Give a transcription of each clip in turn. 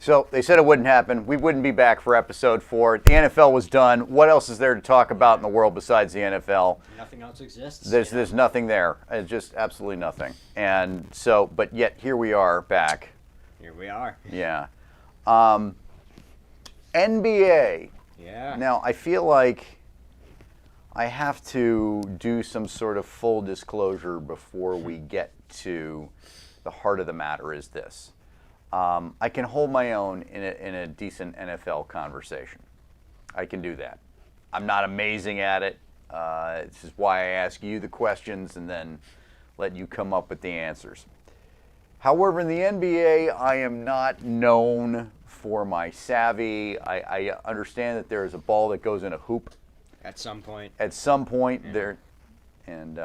So they said it wouldn't happen. We wouldn't be back for episode 4. The NFL was done. What else is there to talk about in the world besides the NFL? Nothing else exists. There's nothing there. It's just absolutely nothing. And so, but yet here we are back. Here we are. Yeah. NBA. Yeah. Now, I feel like I have to do some sort of full disclosure before we get to the heart of the matter is this. I can hold my own in a decent NFL conversation. I can do that. I'm not amazing at it. This is why I ask you the questions and then let you come up with the answers. However, in the NBA, I am not known for my savvy. I understand that there is a ball that goes in a hoop. At some point. Yeah. There, and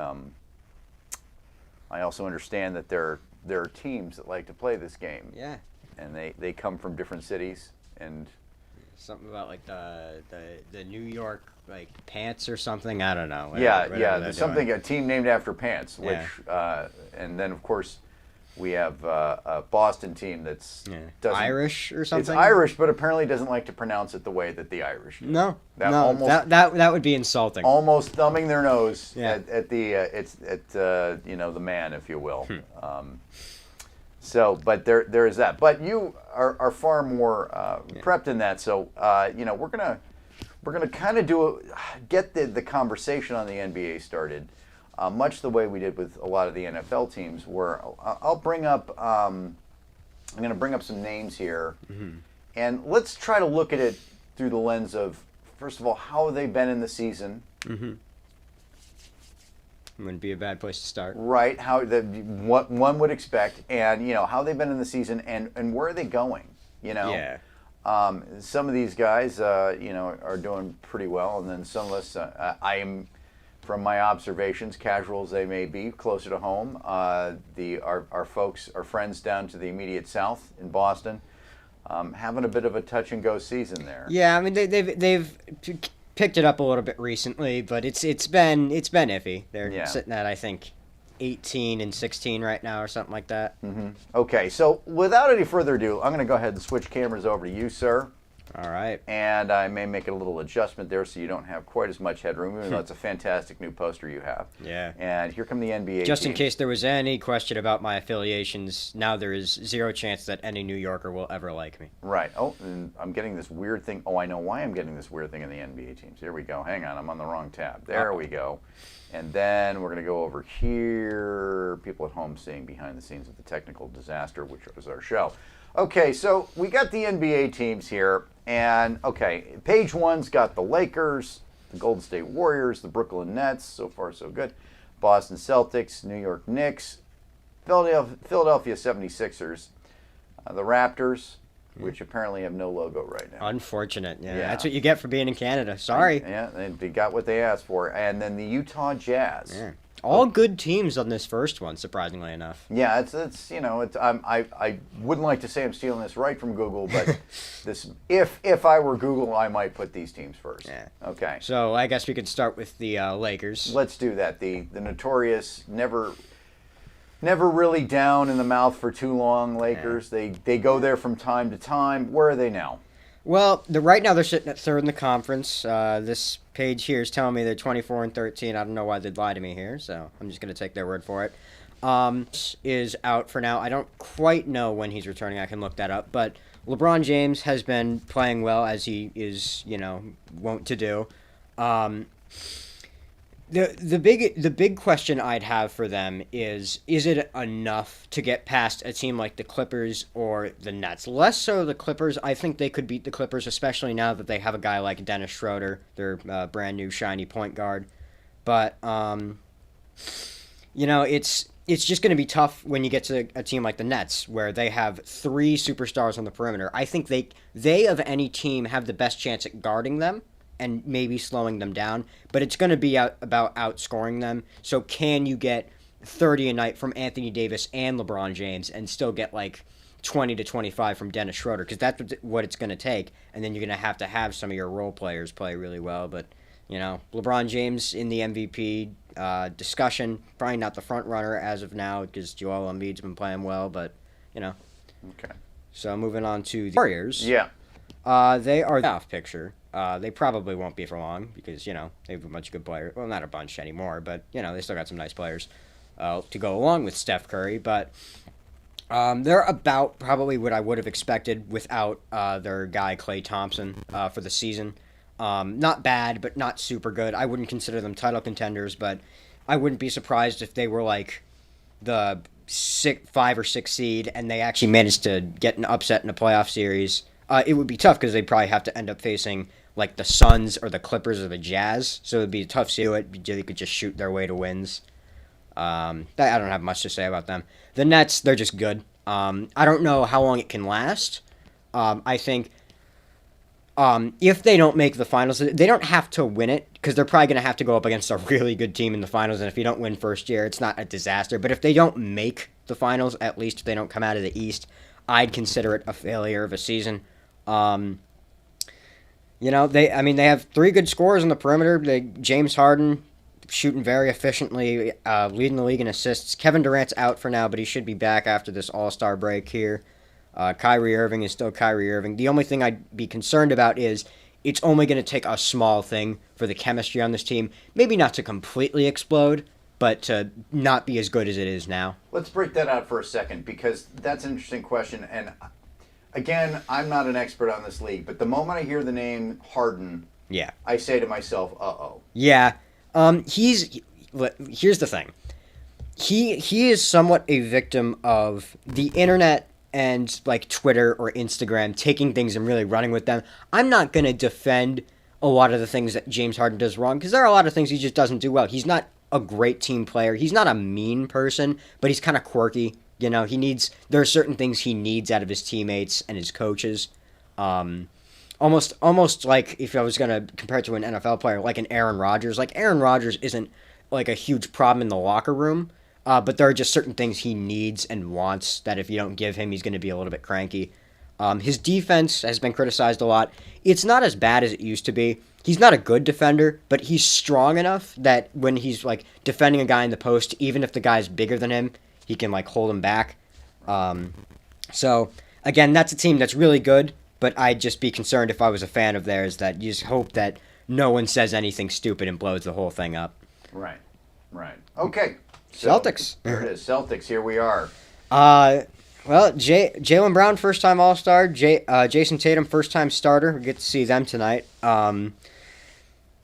I also understand that there are teams that like to play this game. Yeah. And they come from different cities and something about like the New York like Pants or something. I don't know. There's something a team named after Pants, which and then of course we have a Boston team that's Irish or something. It's Irish, but apparently doesn't like to pronounce it the way that the Irish do. No, that would be insulting. Almost thumbing their nose at the man, if you will. So, but there is that. But you are far more prepped in that. So, we're gonna kind of get the conversation on the NBA started, much the way we did with a lot of the NFL teams. Where I'll bring up, I'm gonna bring up some names here, and let's try to look at it through the lens of, first of all, how have they been in the season. Wouldn't be a bad place to start. Right, what one would expect, and how they've been in the season, and where are they going? Some of these guys, are doing pretty well, and then some of us, I am, from my observations, casual as they may be, closer to home. Our folks, our friends down to the immediate south in Boston, having a bit of a touch and go season there. Yeah, I mean they've picked it up a little bit recently, but it's been iffy. They're sitting at, I think, 18 and 16 right now or something like that. Okay, so without any further ado, I'm going to go ahead and switch cameras over to you, sir. All right. And I may make a little adjustment there so you don't have quite as much headroom, even though it's a fantastic new poster you have. Yeah. And here come the NBA Just teams. In case there was any question about my affiliations, now there is zero chance that any New Yorker will ever like me. Right. Oh, and I'm getting this weird thing. Oh, I know why I'm getting this weird thing in the NBA teams. Here we go. Hang on. I'm on the wrong tab. There we go. And then we're going to go over here. People at home seeing behind the scenes of the technical disaster, which was our show. Okay, so we got the NBA teams here. And, okay, page one's got the Lakers, the Golden State Warriors, the Brooklyn Nets. So far, so good. Boston Celtics, New York Knicks, Philadelphia 76ers, the Raptors, which apparently have no logo right now. Unfortunate. Yeah, that's what you get for being in Canada. Sorry. Yeah, they got what they asked for. And then the Utah Jazz. Yeah. All good teams on this first one, surprisingly enough. Yeah, I wouldn't like to say I'm stealing this right from Google, but this if I were Google, I might put these teams first. Yeah. Okay. So I guess we could start with the Lakers. Let's do that. The notorious, never really down in the mouth for too long Lakers. Yeah. They go there from time to time. Where are they now? Well, right now they're sitting at third in the conference. This page here is telling me they're 24 and 13. I don't know why they'd lie to me here, so I'm just going to take their word for it. Is out for now. I don't quite know when he's returning. I can look that up. But LeBron James has been playing well, as he is, wont to do. The big question I'd have for them is it enough to get past a team like the Clippers or the Nets? Less so the Clippers. I think they could beat the Clippers, especially now that they have a guy like Dennis Schroeder, their brand new shiny point guard. But it's just going to be tough when you get to a team like the Nets, where they have 3 superstars on the perimeter. I think they of any team have the best chance at guarding them and maybe slowing them down, but it's going to be about outscoring them. So can you get 30 a night from Anthony Davis and LeBron James and still get like 20 to 25 from Dennis Schroeder? Because that's what it's going to take, and then you're going to have some of your role players play really well. But, LeBron James in the MVP discussion, probably not the front runner as of now because Joel Embiid's been playing well, but, Okay. So moving on to the Warriors. Yeah. They are the playoff picture. They probably won't be for long because, they have a bunch of good players. Well, not a bunch anymore, but, they still got some nice players to go along with Steph Curry. But they're about probably what I would have expected without their guy Klay Thompson for the season. Not bad, but not super good. I wouldn't consider them title contenders, but I wouldn't be surprised if they were like the 5 or 6 seed and they actually managed to get an upset in a playoff series. It would be tough because they'd probably have to end up facing like the Suns or the Clippers or the Jazz. So it'd be tough to do it. They could just shoot their way to wins. I don't have much to say about them. The Nets, they're just good. I don't know how long it can last. I think if they don't make the finals, they don't have to win it because they're probably going to have to go up against a really good team in the finals. And if you don't win first year, it's not a disaster. But if they don't make the finals, at least if they don't come out of the East, I'd consider it a failure of a season. They have 3 good scorers on the perimeter. James Harden shooting very efficiently, leading the league in assists. Kevin Durant's out for now, but he should be back after this All-Star break here. Kyrie Irving is still Kyrie Irving. The only thing I'd be concerned about is it's only going to take a small thing for the chemistry on this team. Maybe not to completely explode, but to not be as good as it is now. Let's break that out for a second because that's an interesting question. And again, I'm not an expert on this league, but the moment I hear the name Harden, I say to myself, uh-oh. Yeah. Here's the thing. He is somewhat a victim of the internet and like Twitter or Instagram taking things and really running with them. I'm not going to defend a lot of the things that James Harden does wrong because there are a lot of things he just doesn't do well. He's not a great team player. He's not a mean person, but he's kind of quirky. There are certain things he needs out of his teammates and his coaches. Almost like if I was going to compare it to an NFL player, like an Aaron Rodgers. Like Aaron Rodgers isn't like a huge problem in the locker room, but there are just certain things he needs and wants that if you don't give him, he's going to be a little bit cranky. His defense has been criticized a lot. It's not as bad as it used to be. He's not a good defender, but he's strong enough that when he's like defending a guy in the post, even if the guy's bigger than him, he can like hold him back. So again, that's a team that's really good, but I'd just be concerned if I was a fan of theirs that you just hope that no one says anything stupid and blows the whole thing up. Right. Okay. So, Celtics. There it is. Celtics. Here we are. Well, Jaylen Brown, first-time All-Star. Jason Tatum, first-time starter. We get to see them tonight. The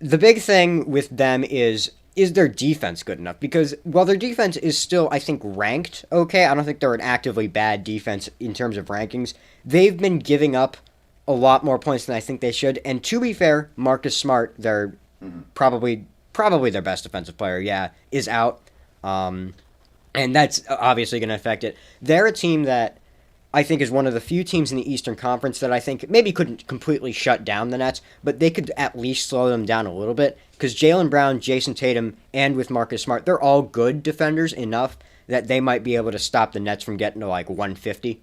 big thing with them is their defense good enough? Because while their defense is still, I think, ranked okay, I don't think they're an actively bad defense in terms of rankings. They've been giving up a lot more points than I think they should. And to be fair, Marcus Smart, their probably their best defensive player, is out. And that's obviously going to affect it. They're a team that I think is one of the few teams in the Eastern Conference that I think maybe couldn't completely shut down the Nets, but they could at least slow them down a little bit. Because Jaylen Brown, Jason Tatum, and with Marcus Smart, they're all good defenders enough that they might be able to stop the Nets from getting to like 150.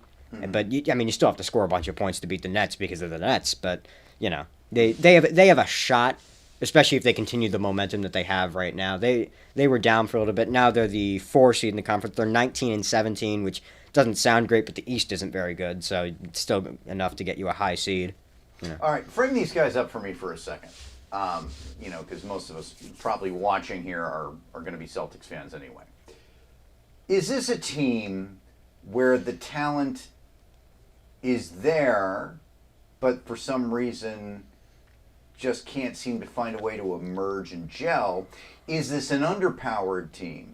But you still have to score a bunch of points to beat the Nets because of the Nets. But they have a shot, especially if they continue the momentum that they have right now. They were down for a little bit. Now they're the 4 seed in the conference. They're 19-17, which doesn't sound great, but the East isn't very good, so it's still enough to get you a high seed. All right, frame these guys up for me for a second. Because most of us probably watching here are going to be Celtics fans anyway. Is this a team where the talent is there, but for some reason just can't seem to find a way to emerge and gel? Is this an underpowered team?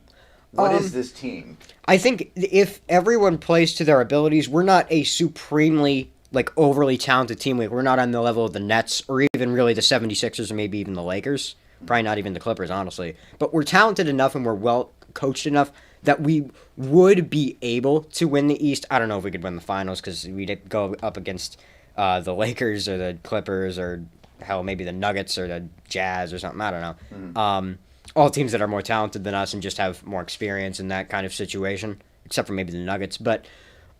What is this team? I think if everyone plays to their abilities, we're not a supremely overly talented team. We're not on the level of the Nets or even really the 76ers or maybe even the Lakers. Probably not even the Clippers, honestly. But we're talented enough and we're well coached enough that we would be able to win the East. I don't know if we could win the finals because we'd go up against the Lakers or the Clippers or hell, maybe the Nuggets or the Jazz or something. I don't know. All teams that are more talented than us and just have more experience in that kind of situation, except for maybe the Nuggets. But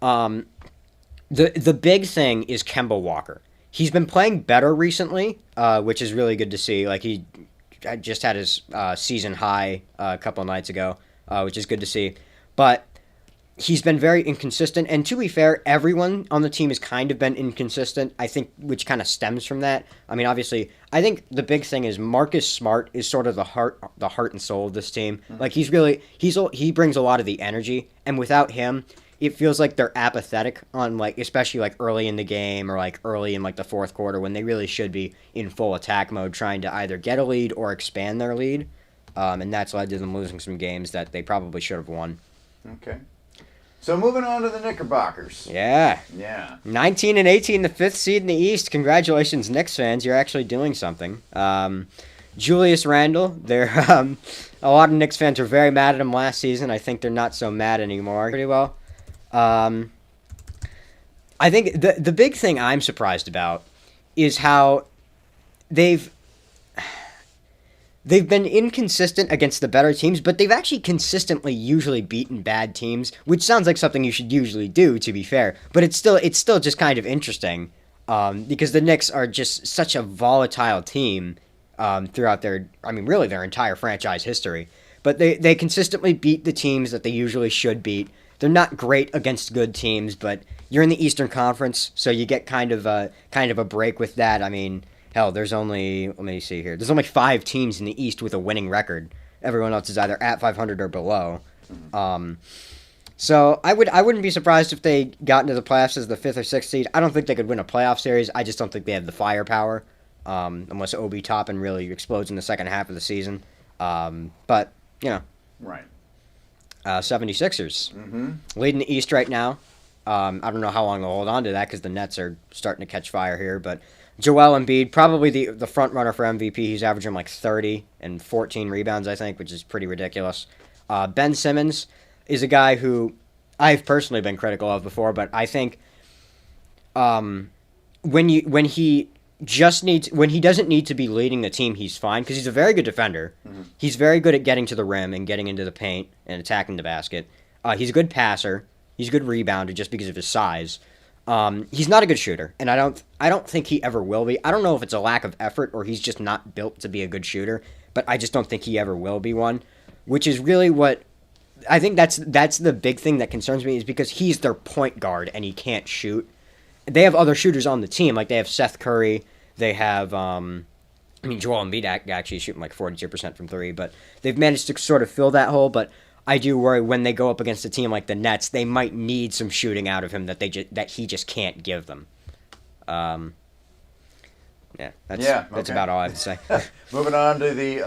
the big thing is Kemba Walker. He's been playing better recently, which is really good to see. He just had his season high a couple of nights ago, which is good to see. But he's been very inconsistent. And to be fair, everyone on the team has kind of been inconsistent, I think, which kind of stems from that. I mean, obviously, I think the big thing is Marcus Smart is sort of the heart and soul of this team. Like, he brings a lot of the energy, and without him, it feels like they're apathetic on, like, especially like early in the game or like early in like the fourth quarter when they really should be in full attack mode, trying to either get a lead or expand their lead. And that's led to them losing some games that they probably should have won. Okay. So moving on to the Knickerbockers. Yeah. Yeah. 19-18, the fifth seed in the East. Congratulations, Knicks fans. You're actually doing something. Julius Randle. A lot of Knicks fans were very mad at him last season. I think they're not so mad anymore. Pretty well. I think the big thing I'm surprised about is how they've been inconsistent against the better teams, but they've actually consistently usually beaten bad teams, which sounds like something you should usually do, to be fair. But it's still just kind of interesting because the Knicks are just such a volatile team throughout their entire franchise history. But they consistently beat the teams that they usually should beat. They're not great against good teams, but you're in the Eastern Conference, so you get kind of a break with that. I mean, hell, let me see here. There's only 5 teams in the East with a winning record. Everyone else is either at 500 or below. So I wouldn't be surprised if they got into the playoffs as the 5th or 6th seed. I don't think they could win a playoff series. I just don't think they have the firepower, unless Obi Toppin really explodes in the second half of the season. But, Right. 76ers. Leading the East right now. I don't know how long they'll hold on to that because the Nets are starting to catch fire here, but Joel Embiid, probably the front runner for MVP. He's averaging like 30 and 14 rebounds, I think, which is pretty ridiculous. Ben Simmons is a guy who I've personally been critical of before, but I think when he doesn't need to be leading the team, he's fine because he's a very good defender. He's very good at getting to the rim and getting into the paint and attacking the basket. He's a good passer. He's a good rebounder just because of his size. He's not a good shooter, and I don't think he ever will be. I don't know if it's a lack of effort or he's just not built to be a good shooter, but I just don't think he ever will be one, which is really what I think that's the big thing that concerns me is because he's their point guard and he can't shoot. They have other shooters on the team, like they have Seth Curry, they have Joel Embiid actually is shooting like 42% from 3, but they've managed to sort of fill that hole, but I do worry when they go up against a team like the Nets, they might need some shooting out of him that he just can't give them. That's about all I have to say. Moving on to the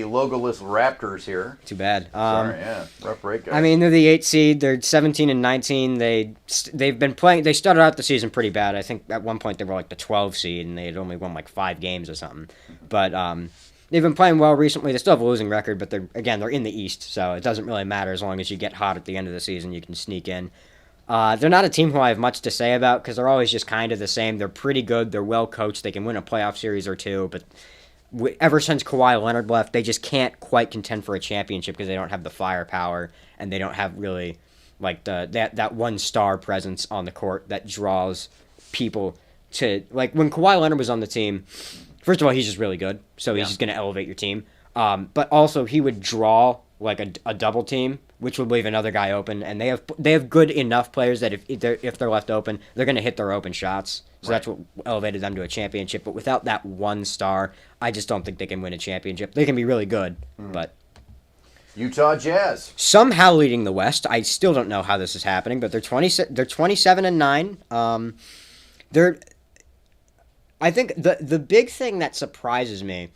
logoless Raptors here. Too bad. Sorry, rough break, guys. I mean, they're the 8th seed. They're 17-19. They've been playing. They started out the season pretty bad. I think at one point they were like the 12 seed and they had only won like 5 games or something. But they've been playing well recently. They still have a losing record, but they're in the East, so it doesn't really matter as long as you get hot at the end of the season. You can sneak in. They're not a team who I have much to say about because they're always just kind of the same. They're pretty good. They're well coached. They can win a playoff series or two, but ever since Kawhi Leonard left, they just can't quite contend for a championship because they don't have the firepower and they don't have really like that one star presence on the court that draws people to like when Kawhi Leonard was on the team. First of all, he's just really good, so he's just going to elevate your team. But also, he would draw like a double team, which would leave another guy open. And they have good enough players that if they're left open, they're going to hit their open shots. So that's what elevated them to a championship. But without that one star, I just don't think they can win a championship. They can be really good, but Utah Jazz somehow leading the West. I still don't know how this is happening, but they're 27-9. I think the big thing that surprises me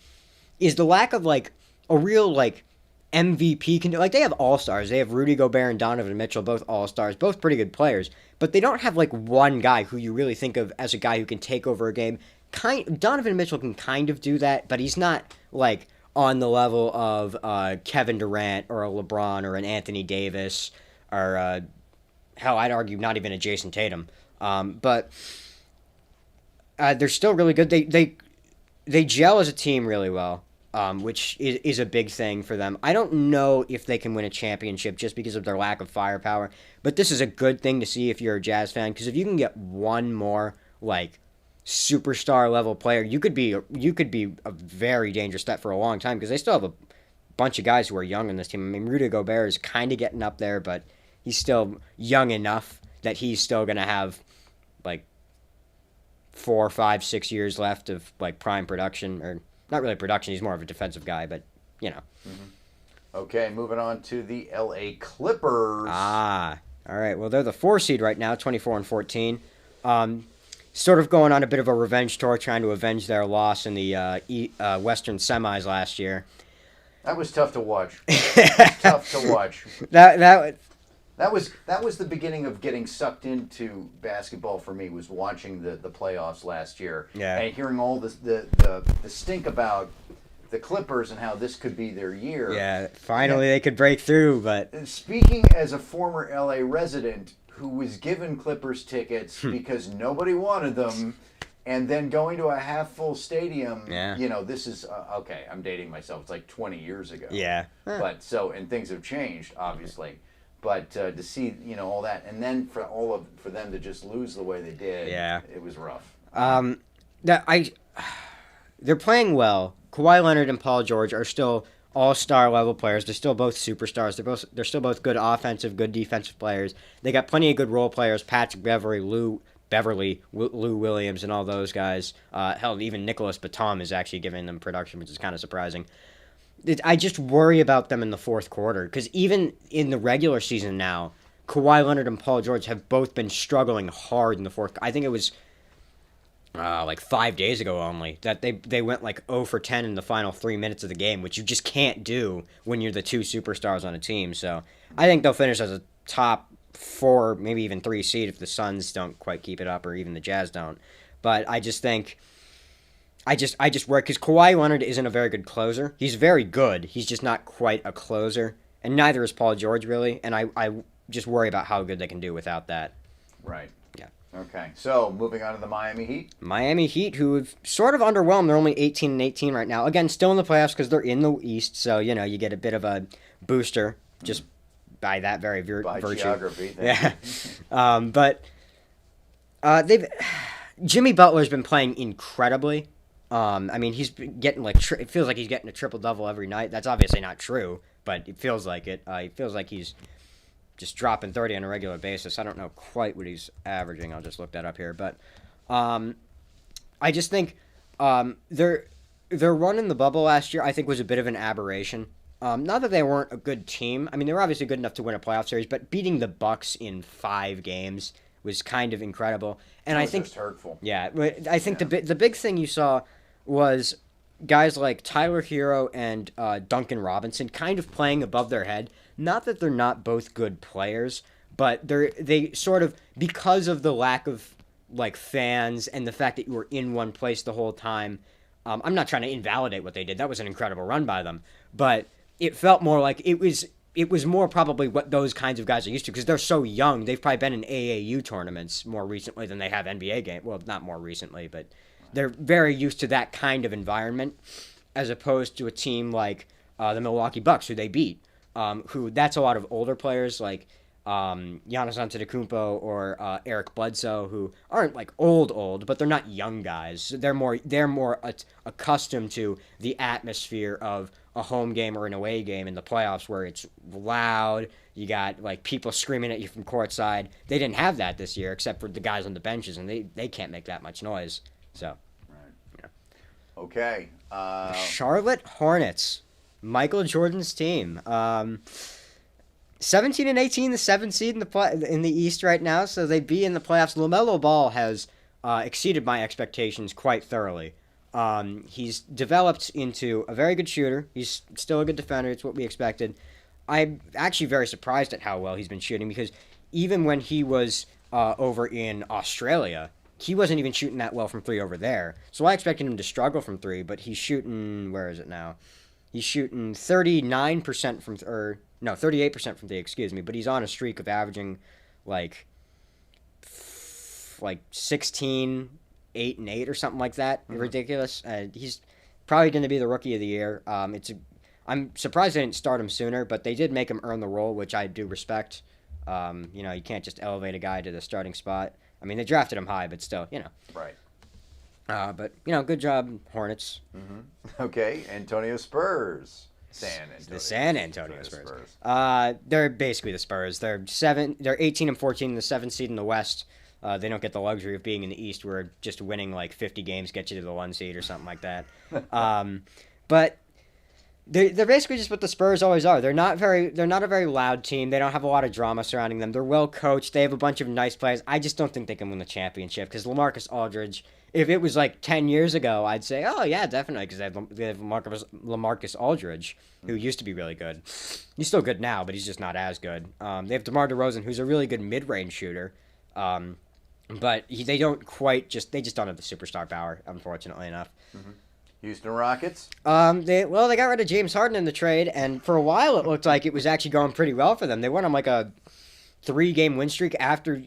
is the lack of like a real like MVP like they have all-stars. They have Rudy Gobert and Donovan Mitchell, both all-stars, both pretty good players, but they don't have like one guy who you really think of as a guy who can take over a game. Donovan Mitchell can kind of do that, but he's not like on the level of Kevin Durant or a LeBron or an Anthony Davis or hell, I'd argue not even a Jason Tatum. But they're still really good. They gel as a team really well, which is a big thing for them. I don't know if they can win a championship just because of their lack of firepower, but this is a good thing to see if you're a Jazz fan, because if you can get one more like superstar level player, you could be a very dangerous step for a long time, because they still have a bunch of guys who are young in this team. I mean, Rudy Gobert is kind of getting up there, but he's still young enough that he's still going to have like 4, 5, 6 years left of like prime production, or not really production. He's more of a defensive guy, but you know. Okay, moving on to the LA Clippers. All right. Well, they're the 4 seed right now, 24-14. Sort of going on a bit of a revenge tour, trying to avenge their loss in the Western semis last year. That was tough to watch. Tough to watch. That was the beginning of getting sucked into basketball for me. Was watching the playoffs last year, and hearing all the stink about the Clippers and how this could be their year. Yeah, finally they could break through. But speaking as a former LA resident who was given Clippers tickets because nobody wanted them, and then going to a half-full stadium, you know, this is, okay, I'm dating myself. It's like 20 years ago. Yeah. But and things have changed, obviously. But to see, you know, all that, and then for them to just lose the way they did, it was rough. They're playing well. Kawhi Leonard and Paul George are still all-star level players. They're still both superstars. They're still both good offensive, good defensive players. They got plenty of good role players. Patrick Beverley, Lou Williams, and all those guys. Hell, even Nicholas Batum is actually giving them production, which is kind of surprising. I just worry about them in the fourth quarter, because even in the regular season now, Kawhi Leonard and Paul George have both been struggling hard in the fourth. I think it was like 5 days ago only that they went like 0 for 10 in the final 3 minutes of the game, which you just can't do when you're the 2 superstars on a team. So I think they'll finish as a top 4, maybe even 3 seed if the Suns don't quite keep it up, or even the Jazz don't. But I just think I just worry, because Kawhi Leonard isn't a very good closer. He's very good. He's just not quite a closer, and neither is Paul George really. And I just worry about how good they can do without that. Right. Yeah. Okay. So moving on to the Miami Heat. Miami Heat, who have sort of underwhelmed. They're only 18-18 right now. Again, still in the playoffs because they're in the East. So you know you get a bit of a booster just by that very By virtue. geography. Yeah. But Jimmy Butler's been playing incredibly. I mean, he's been getting like it feels like he's getting a triple-double every night. That's obviously not true, but it feels like it. It feels like he's just dropping 30 on a regular basis. I don't know quite what he's averaging. I'll just look that up here. But I just think their run in the bubble last year, I think, was a bit of an aberration. Not that they weren't a good team. I mean, they were obviously good enough to win a playoff series, but beating the Bucks in 5 games was kind of incredible. And I think just hurtful. Yeah, I think the big thing you saw was guys like Tyler Hero and Duncan Robinson kind of playing above their head. Not that they're not both good players, but they sort of, because of the lack of like fans and the fact that you were in one place the whole time. I'm not trying to invalidate what they did. That was an incredible run by them, but it felt more like it was more probably what those kinds of guys are used to, because they're so young. They've probably been in AAU tournaments more recently than they have NBA games. Well, not more recently, but they're very used to that kind of environment, as opposed to a team like the Milwaukee Bucks, who they beat. Who that's a lot of older players like Giannis Antetokounmpo or Eric Bledsoe, who aren't like old, but they're not young guys. They're more accustomed to the atmosphere of a home game or an away game in the playoffs, where it's loud. You got like people screaming at you from courtside. They didn't have that this year, except for the guys on the benches, and they can't make that much noise. So, right. Yeah. Okay. Charlotte Hornets, Michael Jordan's team. 17-18, the 7th seed in the East right now, so they'd be in the playoffs. LaMelo Ball has exceeded my expectations quite thoroughly. He's developed into a very good shooter. He's still a good defender. It's what we expected. I'm actually very surprised at how well he's been shooting, because even when he was over in Australia, he wasn't even shooting that well from 3 over there. So I expected him to struggle from 3, but he's shooting, where is it now? He's shooting 38% from 3, excuse me, but he's on a streak of averaging like 16, 8, and 8 or something like that. Mm-hmm. Ridiculous. He's probably going to be the rookie of the year. I'm surprised they didn't start him sooner, but they did make him earn the role, which I do respect. You can't just elevate a guy to the starting spot. I mean, they drafted him high, but still, Right. But good job, Hornets. Mm-hmm. Okay, Antonio Spurs. The San Antonio Spurs. They're basically the Spurs. They're 18 and 14 in the 7th seed in the West. They don't get the luxury of being in the East, where just winning like 50 games gets you to the 1 seed or something like that. But they're basically just what the Spurs always are. They're not a very loud team. They don't have a lot of drama surrounding them. They're well coached. They have a bunch of nice players. I just don't think they can win the championship because LaMarcus Aldridge. If it was like 10 years ago, I'd say, oh yeah, definitely, because they have LaMarcus Aldridge, who used to be really good. He's still good now, but he's just not as good. They have DeMar DeRozan, who's a really good mid-range shooter. But they just don't have the superstar power, unfortunately enough. Mm-hmm. Houston Rockets? They got rid of James Harden in the trade, and for a while it looked like it was actually going pretty well for them. They went on like a 3-game win streak after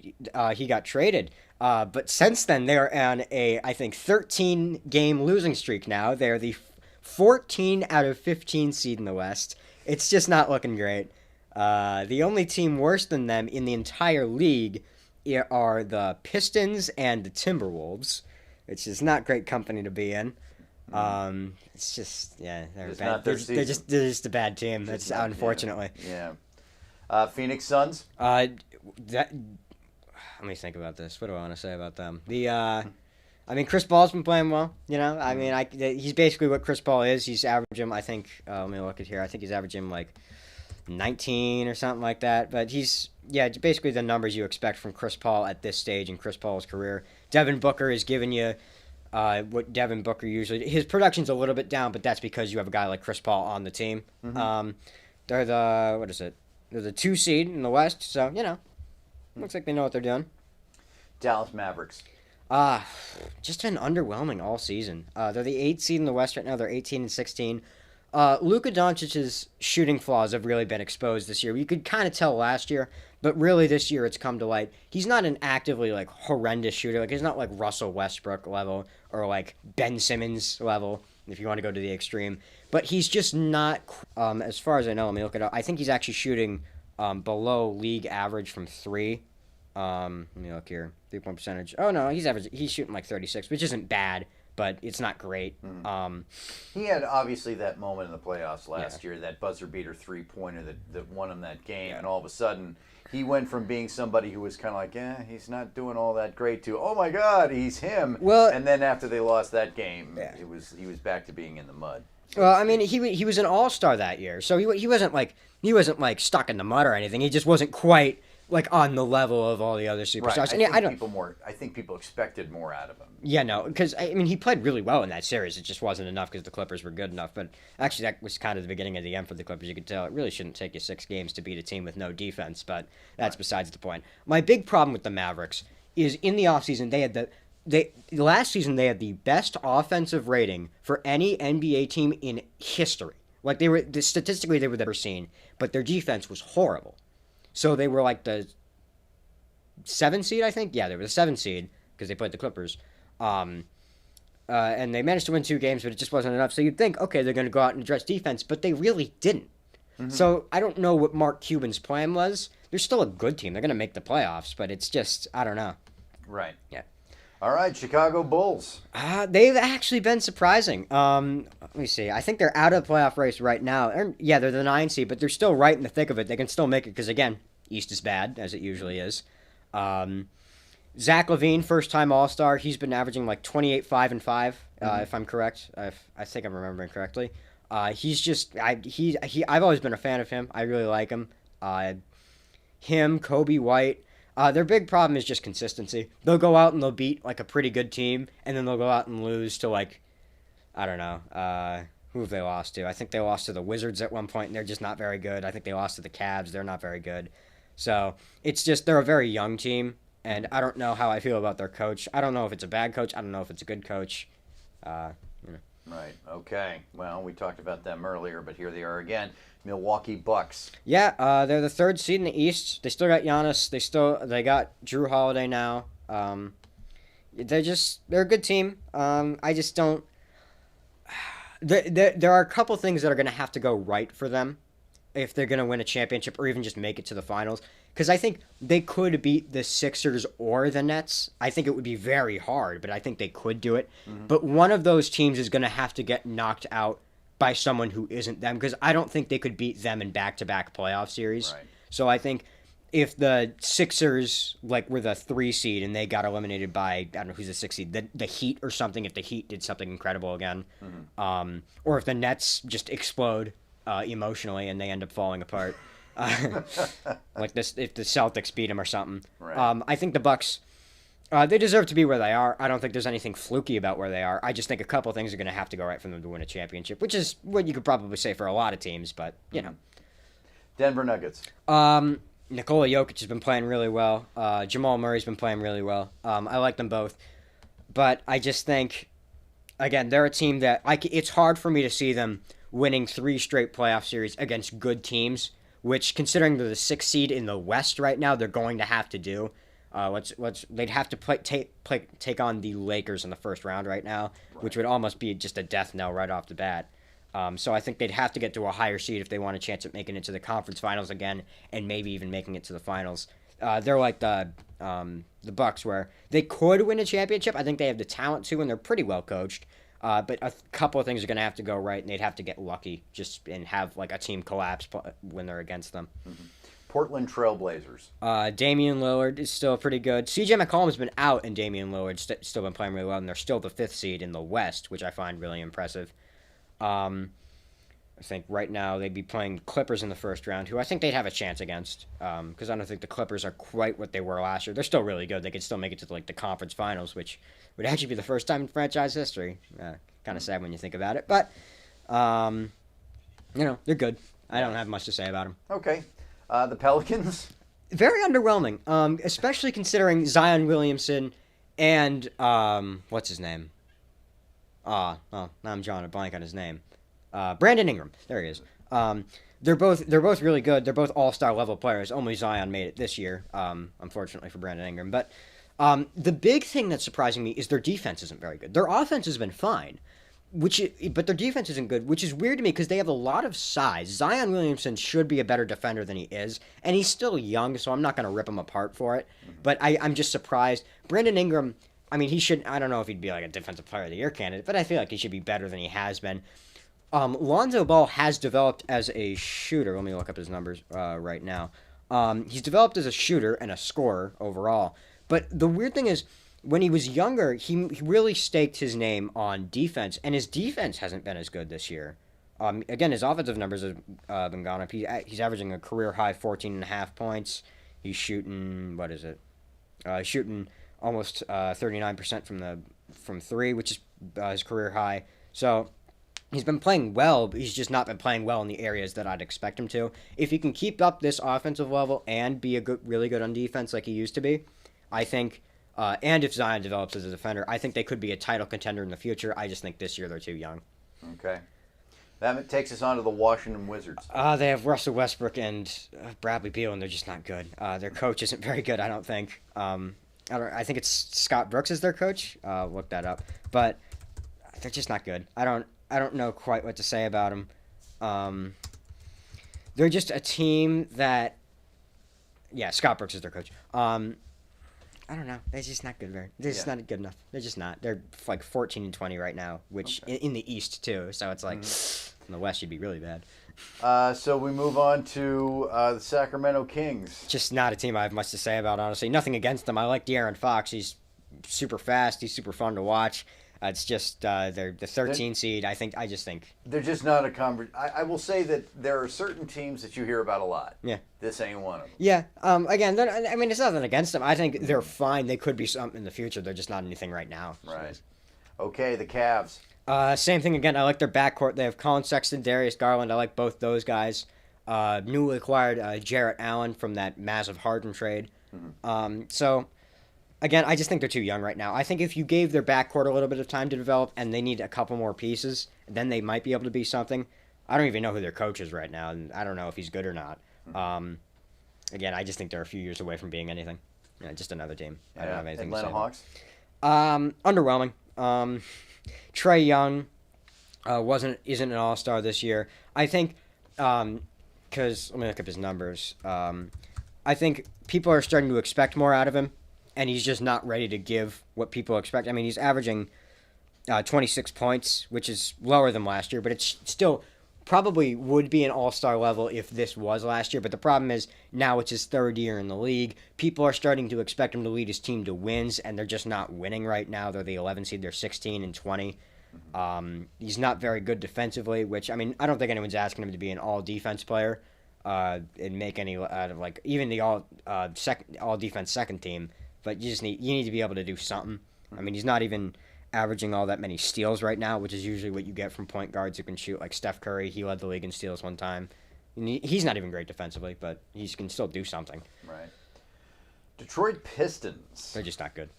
he got traded. But since then, they are on I think, 13-game losing streak now. They're the 14 out of 15 seed in the West. It's just not looking great. The only team worse than them in the entire league are the Pistons and the Timberwolves, which is not great company to be in. It's just, they're bad. They're just a bad team. That's unfortunately. Yeah. Phoenix Suns? Let me think about this. What do I want to say about them? Chris Paul's been playing well. He's basically what Chris Paul is. He's averaging, I think, let me look at here. I think he's averaging like 19 or something like that. But he's, basically the numbers you expect from Chris Paul at this stage in Chris Paul's career. Devin Booker is giving you what Devin Booker usually... His production's a little bit down, but that's because you have a guy like Chris Paul on the team. Mm-hmm. They're They're the 2 seed in the West, so, looks like they know what they're doing. Dallas Mavericks. Just been underwhelming all season. They're the 8th seed in the West right now. They're 18 and 16. Luka Doncic's shooting flaws have really been exposed this year. You could kind of tell last year, but really this year it's come to light. He's not an actively like horrendous shooter. Like he's not like Russell Westbrook level or like Ben Simmons level, if you want to go to the extreme. But he's just not, as far as I know, let me look it up. I think he's actually shooting below league average from 3. Let me look here. 3-point percentage. Oh no, he's shooting like 36, which isn't bad, but it's not great. He had obviously that moment in the playoffs last year, that buzzer beater 3-pointer that won him that game, and all of a sudden he went from being somebody who was kind of like, he's not doing all that great, to, oh my God, he's him. Well, and then after they lost that game, he was back to being in the mud. Well, I mean, he was an all-star that year, so he wasn't like stuck in the mud or anything. He just wasn't quite like on the level of all the other superstars. Right. I think people expected more out of him. Yeah, no, because he played really well in that series. It just wasn't enough because the Clippers were good enough. But actually, that was kind of the beginning of the end for the Clippers. You could tell it really shouldn't take you 6 games to beat a team with no defense. But that's besides the point. My big problem with the Mavericks is in the offseason last season they had the best offensive rating for any NBA team in history. Like statistically they were ever seen, but their defense was horrible. So they were like the 7 seed, I think. Yeah, they were the 7 seed because they played the Clippers. And they managed to win 2 games, but it just wasn't enough. So you'd think, okay, they're going to go out and address defense, but they really didn't. Mm-hmm. So I don't know what Mark Cuban's plan was. They're still a good team. They're going to make the playoffs, but it's just, I don't know. Right. Yeah. All right, Chicago Bulls. They've actually been surprising. Let me see. I think they're out of the playoff race right now. They're the 9 seed, but they're still right in the thick of it. They can still make it because, again, East is bad, as it usually is. Zach LaVine, first-time All-Star. He's been averaging like 28, 5, and 5, if I'm correct. I think I'm remembering correctly. He's just I've always been a fan of him. I really like him. Him, Kobe White. Their big problem is just consistency. They'll go out and they'll beat like a pretty good team, and then they'll go out and lose to like, I don't know, who have they lost to? I think they lost to the Wizards at one point, and they're just not very good. I think they lost to the Cavs. They're not very good. So it's just they're a very young team, and I don't know how I feel about their coach. I don't know if it's a bad coach. I don't know if it's a good coach. Right. Okay. Well, we talked about them earlier, but here they are again. Milwaukee Bucks. Yeah, they're the 3rd seed in the East. They still got Giannis. They got Drew Holiday now. They're a good team. I just don't. There are a couple things that are going to have to go right for them if they're going to win a championship or even just make it to the finals. Because I think they could beat the Sixers or the Nets. I think it would be very hard, but I think they could do it. Mm-hmm. But one of those teams is going to have to get knocked out by someone who isn't them, because I don't think they could beat them in back-to-back playoff series. Right. So I think if the Sixers were the 3 seed and they got eliminated by, I don't know who's the 6 seed, the Heat or something, if the Heat did something incredible again, or if the Nets just explode emotionally and they end up falling apart, like this, if the Celtics beat them or something, Right. I think the Bucks. They deserve to be where they are. I don't think there's anything fluky about where they are. I just think a couple things are going to have to go right for them to win a championship, which is what you could probably say for a lot of teams, but, you know. Denver Nuggets. Nikola Jokic has been playing really well. Jamal Murray's been playing really well. I like them both. But I just think, again, they're a team that it's hard for me to see them winning 3 straight playoff series against good teams, which, considering they're the 6th seed in the West right now, they're going to have to do. They'd have to take on the Lakers in the first round right now, which would almost be just a death knell right off the bat. So I think they'd have to get to a higher seed if they want a chance at making it to the conference finals again, and maybe even making it to the finals. They're like the Bucks, where they could win a championship. I think they have the talent to, and they're pretty well coached. But a couple of things are going to have to go right, and they'd have to get lucky and have like a team collapse when they're against them. Mm-hmm. Portland Trailblazers. Damian Lillard is still pretty good. CJ McCollum has been out, and Damian Lillard's still been playing really well, and they're still the 5th seed in the West, which I find really impressive. I think right now they'd be playing Clippers in the first round, who I think they'd have a chance against, because I don't think the Clippers are quite what they were last year. They're still really good. They could still make it to the conference finals, which would actually be the first time in franchise history. Kind of sad when you think about it, but they're good. I don't have much to say about them. Okay. The Pelicans. Very underwhelming, especially considering Zion Williamson and what's his name? Now I'm drawing a blank on his name. Brandon Ingram. There he is. They're both really good. They're both all-star level players. Only Zion made it this year, unfortunately for Brandon Ingram. But the big thing that's surprising me is their defense isn't very good. Their offense has been fine, but their defense isn't good, which is weird to me because they have a lot of size. Zion Williamson should be a better defender than he is, and he's still young, so I'm not going to rip him apart for it. But I'm just surprised. Brandon Ingram, I mean, he should. I don't know if he'd be like a defensive player of the year candidate, but I feel like he should be better than he has been. Lonzo Ball has developed as a shooter. Let me look up his numbers right now. He's developed as a shooter and a scorer overall. But the weird thing is, when he was younger, he really staked his name on defense, and his defense hasn't been as good this year. Again, his offensive numbers have been gone up. He's averaging a career-high 14.5 points. He's shooting, shooting almost 39% from 3, which is his career-high. So he's been playing well, but he's just not been playing well in the areas that I'd expect him to. If he can keep up this offensive level and be really good on defense like he used to be, I think... and if Zion develops as a defender, I think they could be a title contender in the future. I just think this year they're too young. Okay. That takes us on to the Washington Wizards. They have Russell Westbrook and Bradley Beal, and they're just not good. Their coach isn't very good, I don't think. I think it's Scott Brooks is their coach. Look that up. But they're just not good. I don't know quite what to say about them. They're just a team that... Yeah, Scott Brooks is their coach. I don't know. They're just not good. They're just not good enough. They're just not. They're like 14-20 right now, which in the East too. So it's like in the West you'd be really bad. So we move on to the Sacramento Kings. Just not a team I have much to say about, honestly. Nothing against them. I like De'Aaron Fox. He's super fast. He's super fun to watch. It's just they're the 13 seed. I just think they're just not a conference. I will say that there are certain teams that you hear about a lot. Yeah. This ain't one of them. Yeah. Again, it's nothing against them. I think they're fine. They could be something in the future. They're just not anything right now. Right. Okay, the Cavs. Same thing again. I like their backcourt. They have Colin Sexton, Darius Garland. I like both those guys. Newly acquired Jarrett Allen from that massive Harden trade. So, again, I just think they're too young right now. I think if you gave their backcourt a little bit of time to develop and they need a couple more pieces, then they might be able to be something. I don't even know who their coach is right now, and I don't know if he's good or not. Again, I just think they're a few years away from being anything. Just another team. I don't have anything Atlanta to say. Hawks. Underwhelming. Trae Young isn't an all-star this year. I think because let me look up his numbers. I think people are starting to expect more out of him, and he's just not ready to give what people expect. I mean, he's averaging 26 points, which is lower than last year, but it's still probably would be an all-star level if this was last year. But the problem is now it's his third year in the league. People are starting to expect him to lead his team to wins, and they're just not winning right now. They're the 11 seed. They're 16 and 20. He's not very good defensively, which, I mean, I don't think anyone's asking him to be an all-defense player and make any out of, like, even the all-defense second team. But you need to be able to do something. I mean, he's not even averaging all that many steals right now, which is usually what you get from point guards who can shoot. Like Steph Curry, he led the league in steals one time. And he's not even great defensively, but he can still do something. Right. Detroit Pistons. They're just not good.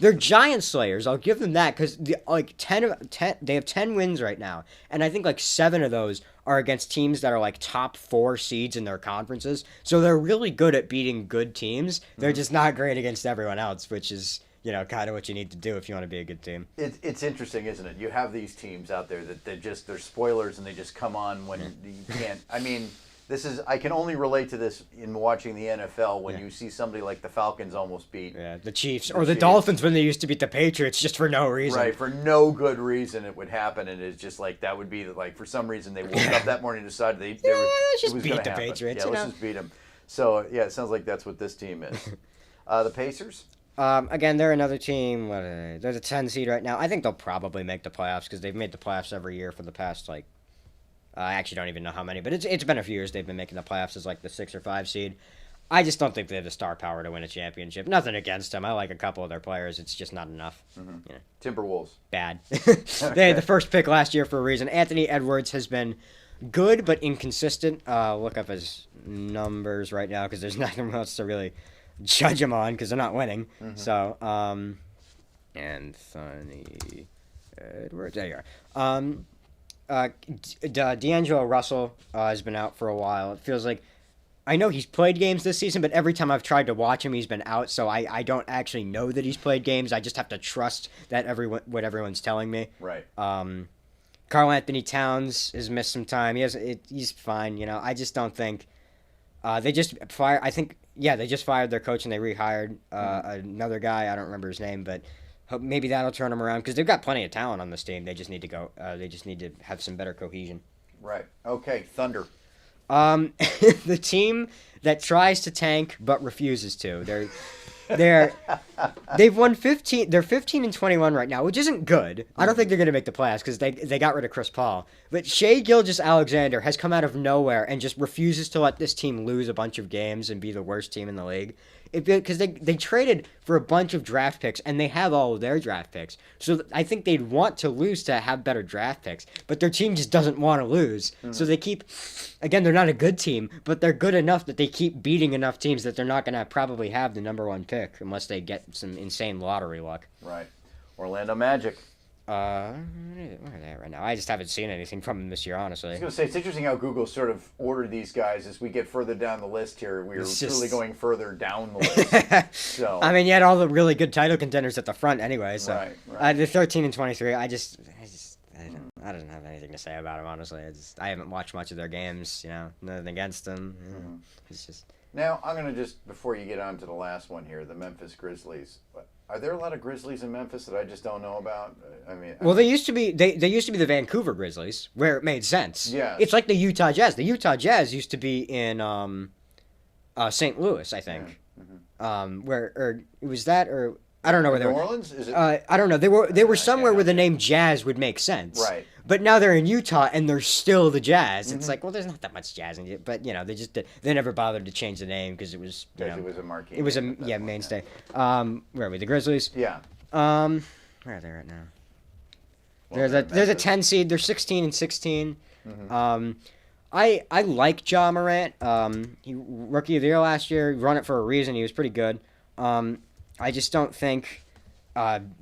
They're giant slayers. I'll give them that because they have 10 wins right now, and I think like 7 of those are against teams that are like top 4 seeds in their conferences. So they're really good at beating good teams. They're just not great against everyone else, which is kind of what you need to do if you want to be a good team. It's interesting, isn't it? You have these teams out there that they're spoilers and they just come on when you can't. I mean. I can only relate to this in watching the NFL when you see somebody like the Falcons almost beat the Chiefs or the Dolphins when they used to beat the Patriots just for no reason. Right, for no good reason it would happen, and it's just like that would be like for some reason they woke up that morning and decided let's just beat the Patriots. Yeah, let's just beat them. So yeah, it sounds like that's what this team is. The Pacers. Again, they're another team. They're the 10 seed right now. I think they'll probably make the playoffs because they've made the playoffs every year for the past I actually don't even know how many, but it's been a few years they've been making the playoffs as like the 6 or 5 seed. I just don't think they have the star power to win a championship. Nothing against them. I like a couple of their players. It's just not enough. Timberwolves. Bad. They had the first pick last year for a reason. Anthony Edwards has been good but inconsistent. Look up his numbers right now because there's nothing else to really judge him on because they're not winning. So, Anthony Edwards. There you are. D'Angelo Russell has been out for a while. It feels like I know he's played games this season, but every time I've tried to watch him, he's been out. So I don't actually know that he's played games. I just have to trust that what everyone's telling me. Right. Karl Anthony Towns has missed some time. He's fine. I just don't think they just fired. I think they just fired their coach and they rehired another guy. I don't remember his name, but. Maybe that'll turn them around because they've got plenty of talent on this team. They just need to go. They just need to have some better cohesion. Right. Okay. Thunder. The team that tries to tank but refuses to. They've won 15. They're 15 and 21 right now, which isn't good. I don't think they're going to make the playoffs because they got rid of Chris Paul. But Shai Gilgeous-Alexander has come out of nowhere and just refuses to let this team lose a bunch of games and be the worst team in the league. Because they traded for a bunch of draft picks, and they have all of their draft picks. So I think they'd want to lose to have better draft picks, but their team just doesn't want to lose. So they keep, again, they're not a good team, but they're good enough that they keep beating enough teams that they're not going to probably have the number 1 pick unless they get some insane lottery luck. Right. Orlando Magic. Where are they at right now? I just haven't seen anything from them this year, honestly. I was going to say, it's interesting how Google sort of ordered these guys as we get further down the list here. We're truly going further down the list. So I mean, you had all the really good title contenders at the front anyway. So right. The 13 and 23, I don't have anything to say about them, honestly. I haven't watched much of their games, nothing against them. It's just... Now, I'm going to just, before you get on to the last one here, the Memphis Grizzlies. Are there a lot of Grizzlies in Memphis that I just don't know about? They used to be the Vancouver Grizzlies, where it made sense. Yeah. It's like the Utah Jazz. The Utah Jazz used to be in St. Louis, I think. Was that or I don't know where they were. New Orleans? Is it? I don't know. They were somewhere where the name Jazz would make sense. Right. But now they're in Utah and they're still the Jazz. It's like, well, there's not that much Jazz in it, but they never bothered to change the name because it was it was a marquee. It was mainstay. Where are we? The Grizzlies. Yeah. Where are they right now? They're the 10 seed. They're 16 and 16. I like Ja Morant. He rookie of the year last year. He run it for a reason. He was pretty good. I just don't think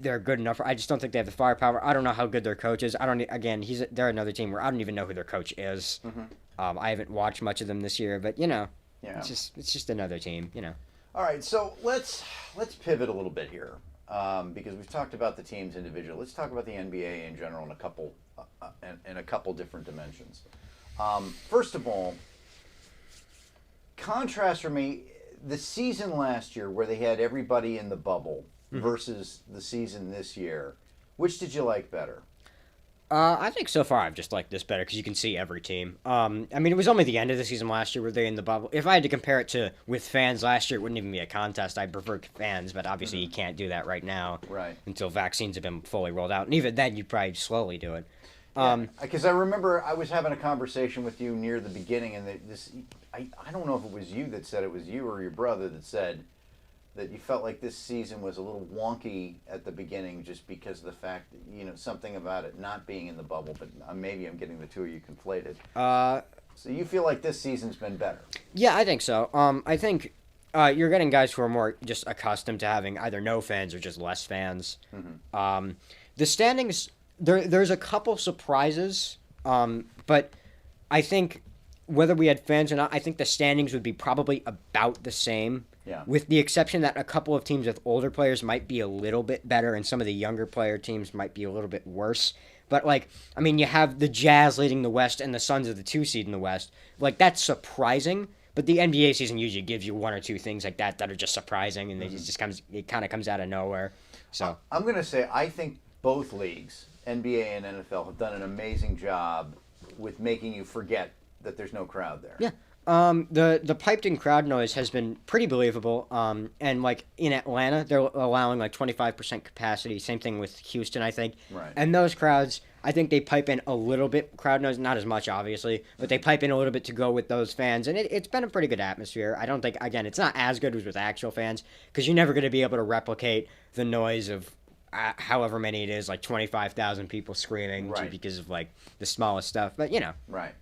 they're good enough. I just don't think they have the firepower. I don't know how good their coach is. They're another team where I don't even know who their coach is. I haven't watched much of them this year, but it's just another team. All right, so let's pivot a little bit here because we've talked about the teams individually. Let's talk about the NBA in general in a couple different dimensions. First of all, contrast for me the season last year where they had everybody in the bubble versus the season this year Which did you like better? I think so far I've just liked this better because you can see every team. I mean, it was only the end of the season last year where they in the bubble. If I had to compare it to with fans last year, it wouldn't even be a contest. I'd prefer fans, but obviously you can't do that right now. Right. Until vaccines have been fully rolled out, and even then, you'd probably slowly do it. Because I remember I was having a conversation with you near the beginning, and I don't know if it was you that said it was you or your brother that said that you felt like this season was a little wonky at the beginning just because of the fact that, something about it not being in the bubble, but maybe I'm getting the two of you conflated. So you feel like this season's been better? Yeah, I think so. I think you're getting guys who are more just accustomed to having either no fans or just less fans. Mm-hmm. The standings, there's a couple surprises, but I think whether we had fans or not, I think the standings would be probably about the same. Yeah. With the exception that a couple of teams with older players might be a little bit better and some of the younger player teams might be a little bit worse. But, you have the Jazz leading the West and the Suns are the 2 seed in the West. That's surprising. But the NBA season usually gives you one or two things like that are just surprising, and it kind of comes out of nowhere. So I'm going to say I think both leagues, NBA and NFL, have done an amazing job with making you forget that there's no crowd there. Yeah. The piped-in crowd noise has been pretty believable. And in Atlanta, they're allowing 25% capacity. Same thing with Houston, I think. Right. And those crowds, I think they pipe in a little bit crowd noise, not as much obviously, but they pipe in a little bit to go with those fans, and it's been a pretty good atmosphere. I don't think it's not as good as with actual fans because you're never going to be able to replicate the noise of however many it is, 25,000 people screaming Right. because of the smallest stuff. But Right.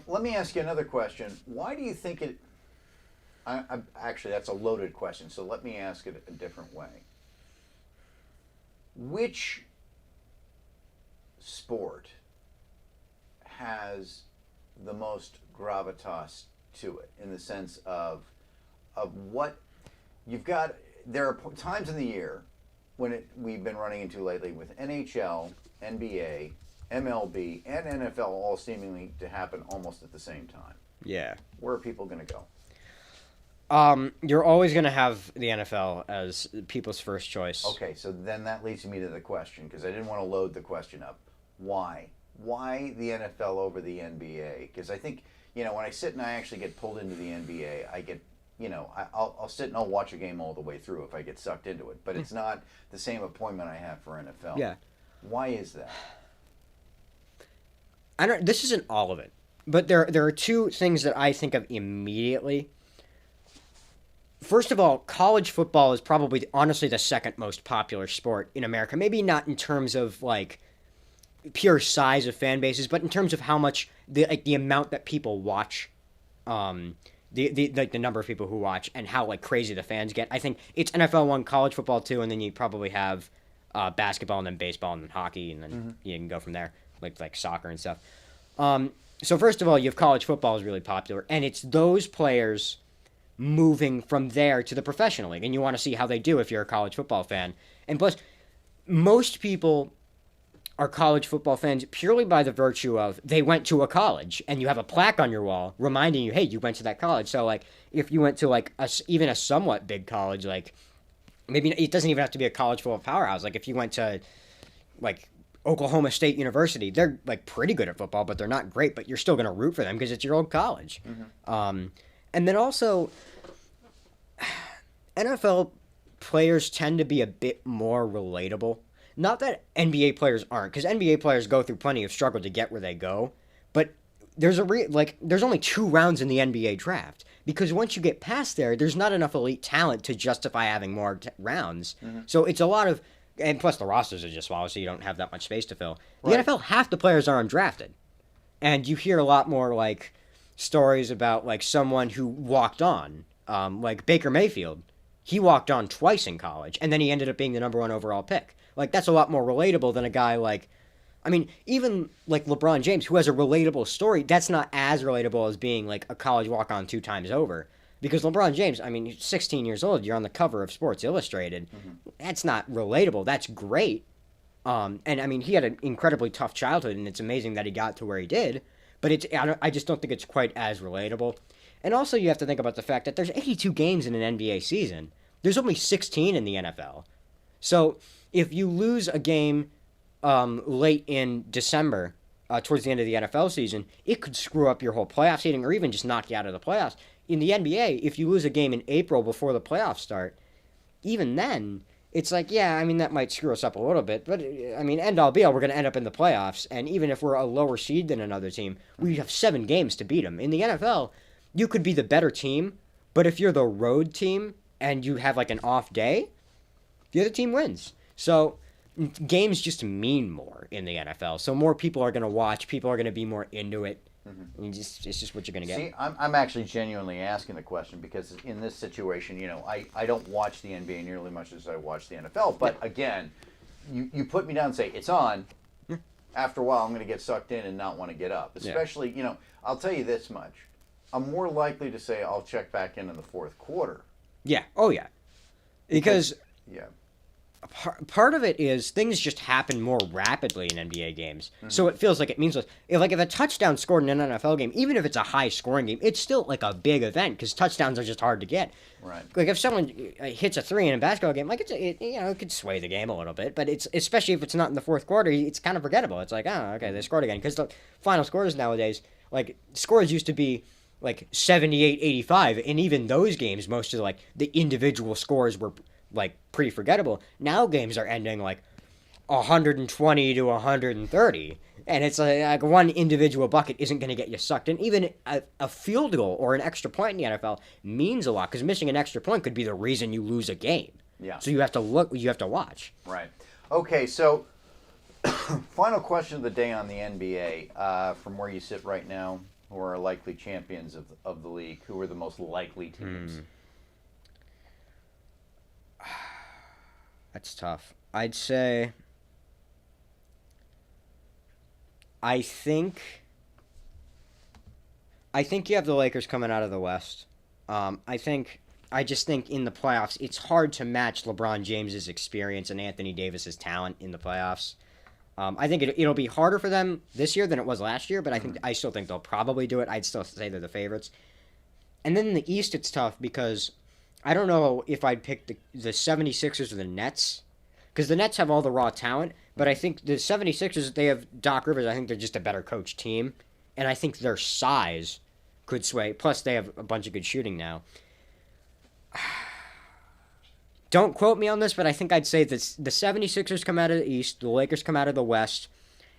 Let me ask you another question. Why do you think it... actually, that's a loaded question, so let me ask it a different way. Which sport has the most gravitas to it in the sense of what you've got? There are times in the year when we've been running into lately with NHL, NBA, MLB, and NFL all seemingly to happen almost at the same time. yeah. Where are people going to go? You're always going to have the NFL as people's first choice. Okay, so then that leads me to the question, because I didn't want to load the question up. Why? Why the NFL over the NBA? Because I think, when I sit and I actually get pulled into the NBA, I get, I'll sit and I'll watch a game all the way through if I get sucked into it. But it's not the same appointment I have for NFL. Yeah. Why is that? This isn't all of it, but there are two things that I think of immediately. First of all, college football is probably honestly the second most popular sport in America. Maybe not in terms of pure size of fan bases, but in terms of how much the amount that people watch, the number of people who watch and how crazy the fans get. I think it's NFL 1, college football 2, and then you probably have basketball and then baseball and then hockey, and then you can go from there. Like soccer and stuff. So first of all, you have college football is really popular, and it's those players moving from there to the professional league, and you want to see how they do if you're a college football fan. And plus, most people are college football fans purely by the virtue of they went to a college, and you have a plaque on your wall reminding you, hey, you went to that college. So if you went to even a somewhat big college, maybe it doesn't even have to be a college football powerhouse. If you went to Oklahoma State University, they're pretty good at football, but they're not great, but you're still going to root for them because it's your old college. Mm-hmm. And then also, NFL players tend to be a bit more relatable. Not that NBA players aren't, because NBA players go through plenty of struggle to get where they go, but there's there's only 2 rounds in the NBA draft, because once you get past there's not enough elite talent to justify having more rounds. Mm-hmm. So it's a lot of... And plus, the rosters are just smaller, so you don't have that much space to fill. The Right. NFL, half the players are undrafted. And you hear a lot more, stories about, someone who walked on. Like Baker Mayfield. He walked on twice in college, and then he ended up being the number 1 overall pick. That's a lot more relatable than a guy even LeBron James, who has a relatable story, that's not as relatable as being, a college walk-on 2 times over. Because LeBron James, he's 16 years old. You're on the cover of Sports Illustrated. Mm-hmm. That's not relatable. That's great. And he had an incredibly tough childhood, and it's amazing that he got to where he did. But I just don't think it's quite as relatable. And also, you have to think about the fact that there's 82 games in an NBA season. There's only 16 in the NFL. So if you lose a game late in December, towards the end of the NFL season, it could screw up your whole playoff seeding or even just knock you out of the playoffs. In the NBA, if you lose a game in April before the playoffs start, even then, it's like, yeah, I mean, that might screw us up a little bit, but I mean, end all be all, we're going to end up in the playoffs, and even if we're a lower seed than another team, we have 7 games to beat them. In the NFL, you could be the better team, but if you're the road team and you have like an off day, the other team wins. So games just mean more in the NFL. So more people are going to watch. People are going to be more into it. Mm-hmm. It's just what you're going to get. See, I'm actually genuinely asking the question because in this situation, I don't watch the NBA nearly as much as I watch the NFL. But again, you put me down and say, it's on. After a while, I'm going to get sucked in and not want to get up. Especially, I'll tell you this much. I'm more likely to say I'll check back in the fourth quarter. Yeah. Oh, yeah. Because yeah. Part of it is things just happen more rapidly in NBA games. Mm-hmm. So it feels like it means less. If a touchdown scored in an NFL game, even if it's a high-scoring game, it's still like a big event because touchdowns are just hard to get. Right. Like if someone hits a 3 in a basketball game, like it could sway the game a little bit, but it's especially if it's not in the fourth quarter, it's kind of forgettable. It's like, oh, okay, they scored again because the final scores nowadays, like scores used to be like 78-85, and even those games, most of the individual scores were like pretty forgettable. Now games are ending like 120 to 130, and it's like one individual bucket isn't going to get you sucked in. Even a field goal or an extra point in the NFL means a lot because missing an extra point could be the reason you lose a game. Yeah. So you have to watch. Right. Okay. So, final question of the day on the NBA. From where you sit right now, who are likely champions of the league? Who are the most likely teams? That's tough. I'd say I think you have the Lakers coming out of the West. I just think in the playoffs it's hard to match LeBron James's experience and Anthony Davis's talent in the playoffs. I think it'll be harder for them this year than it was last year, but I still think they'll probably do it. I'd still say they're the favorites. And then in the East it's tough because I don't know if I'd pick the 76ers or the Nets, because the Nets have all the raw talent, but I think the 76ers, they have Doc Rivers. I think they're just a better coach team, and I think their size could sway. Plus, they have a bunch of good shooting now. Don't quote me on this, but I think I'd say the 76ers come out of the East, the Lakers come out of the West,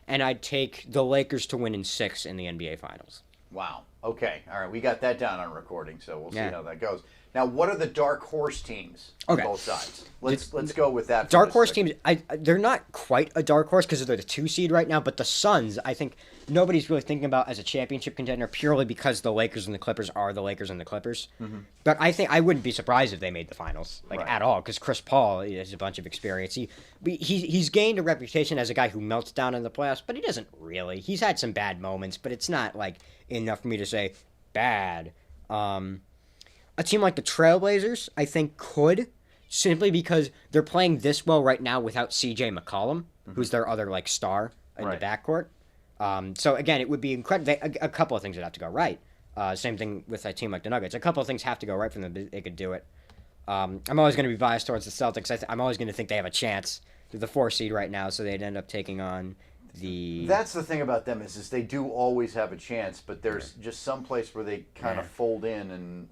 and I'd take the Lakers to win in 6 in the NBA Finals. Wow. Okay. All right. We got that down on recording, so we'll see how that goes. Now, what are the dark horse teams on both sides? Let's go with that. Dark horse teams, they're not quite a dark horse because they're the 2 seed right now, but the Suns, I think nobody's really thinking about as a championship contender purely because the Lakers and the Clippers are the Lakers and the Clippers. Mm-hmm. But I think I wouldn't be surprised if they made the finals, at all, because Chris Paul has a bunch of experience. He's gained a reputation as a guy who melts down in the playoffs, but he doesn't really. He's had some bad moments, but it's not enough for me to say bad. A team like the Trailblazers, I think, could, simply because they're playing this well right now without C.J. McCollum, who's their other star in the backcourt. So again, it would be incredible. A couple of things would have to go right. Same thing with a team like the Nuggets. A couple of things have to go right for them. They could do it. I'm always going to be biased towards the Celtics. I'm always going to think they have a chance. They're the 4 seed right now, so they'd end up taking on the... That's the thing about them is they do always have a chance, but there's just some place where they kind of fold in and...